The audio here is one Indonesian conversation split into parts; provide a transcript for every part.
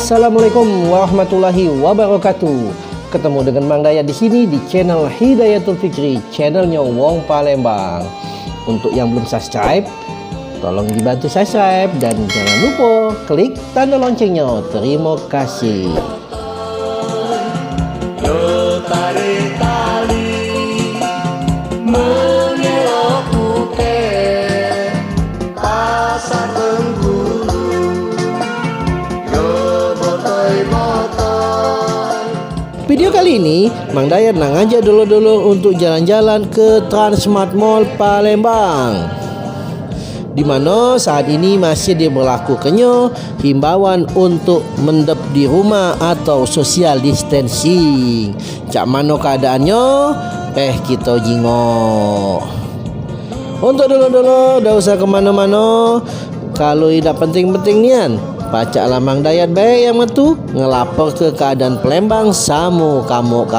Assalamualaikum warahmatullahi wabarakatuh. Ketemu dengan Mang Dayat di sini di channel Hidayatul Fikri, channelnya Wong Palembang. Untuk yang belum subscribe, tolong dibantu subscribe dan jangan lupa klik tanda loncengnya. Terima kasih. Video kali ini Mang Dayat ngajak dulur-dulur untuk jalan-jalan ke Transmart Mall Palembang, di mana saat ini masih diberlakukannya himbauan untuk mendep di rumah atau social distancing. Cak mano keadaannya? Kita jingok. Untuk dulur-dulur, dah usah kemana-mana. Kalau tidak penting-penting nian, pacak Mang Dayat baik yang metu ngelapor ke keadaan Palembang samu kamu.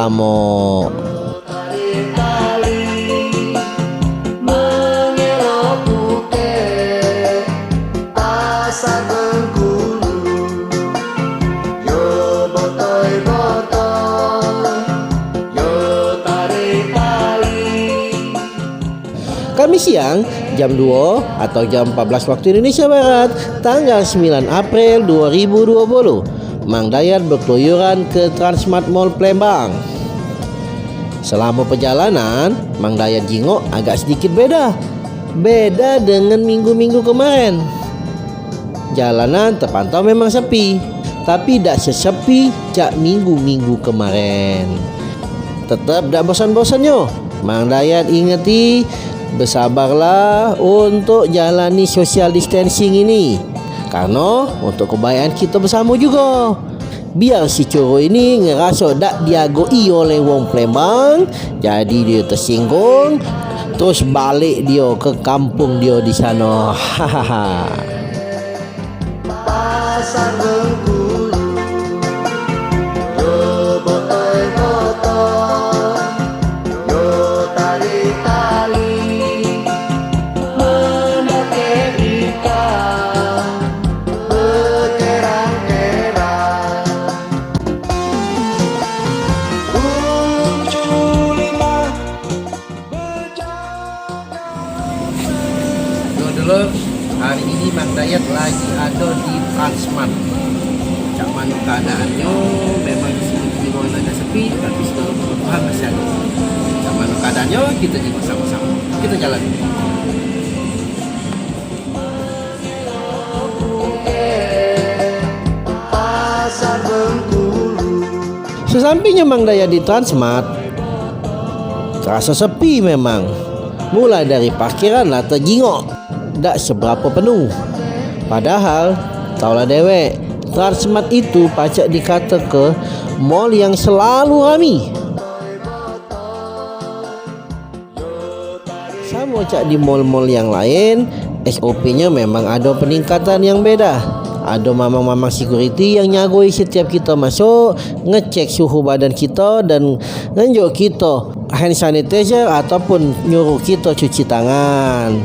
Kamis siang jam 2 atau jam 14 waktu Indonesia Barat, tanggal 9 April 2020, Mang Dayat berkeluyuran ke Transmart Mall Palembang. Selama perjalanan, Mang Dayat jingok agak sedikit beda dengan minggu-minggu kemarin. Jalanan terpantau memang sepi, tapi tidak sesepi jak minggu-minggu kemarin. Tetap tidak bosan-bosannya, Mang Dayat ingeti bersabarlah untuk jalani social distancing ini, karena untuk kebaikan kita bersama juga. Biar si coro ini ngerasa tak diagoi oleh wong Palembang, jadi dia tersinggung, terus balik dia ke kampung dia di sana. Hahaha. Pasar Bengkulu, yo botol-botol, yo tali-tali, hari ini Mang Dayat lagi ada di Transmart. Cak mana keadaannya? Memang di sini agak sepi, tapi setelah kebutuhan masih ada. Cak mana keadaannya? Kita juga sama-sama. Kita jalan. Sesampainya Mang Dayat di Transmart, terasa sepi memang. Mulai dari parkiran lah terjingok, tak seberapa penuh. Padahal taulah dewek, Transmart itu pacak dikata ke mall yang selalu ramai. Sama cak di mall-mall yang lain, SOP-nya memang ada peningkatan yang beda. Ada mamang-mamang security yang nyagoi setiap kita masuk, ngecek suhu badan kita dan nunjuk kita hand sanitizer ataupun nyuruh kita cuci tangan.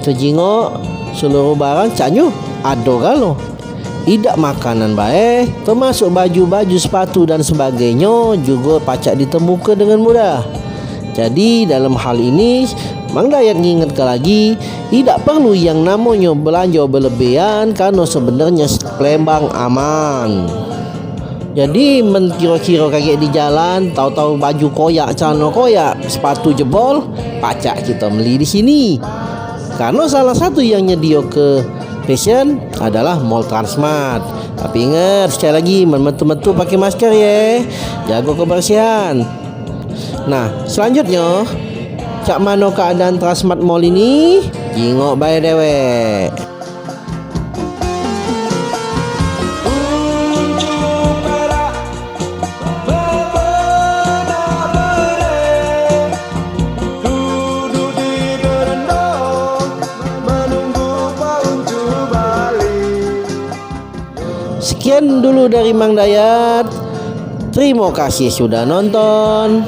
Terjingok seluruh barang caknya ada kalau tidak makanan baik, termasuk baju-baju, sepatu dan sebagainya juga pacak ditemukan dengan mudah. Jadi dalam hal ini Mang Dayat ngingetkan lagi, tidak perlu yang namanya belanja berlebihan, karena sebenarnya Palembang aman. Jadi kira-kira kaget di jalan, tahu-tahu baju koyak, celana koyak, sepatu jebol, pacak kita beli di sini. Karena salah satu yang nyedio ke fashion adalah Mall Transmart. Tapi ingat sekali lagi, metu-metu pakai masker ya, jaga kebersihan. Nah, selanjutnya cak mano keadaan Transmart Mall ini? Jingok bae dewek. Sekian dulu dari Mang Dayat. Terima kasih sudah nonton.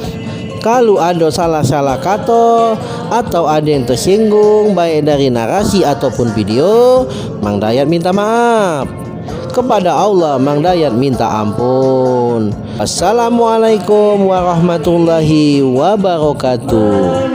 Kalau ada salah-salah kata atau ada yang tersinggung baik dari narasi ataupun video, Mang Dayat minta maaf. Kepada Allah Mang Dayat minta ampun. Assalamualaikum warahmatullahi wabarakatuh.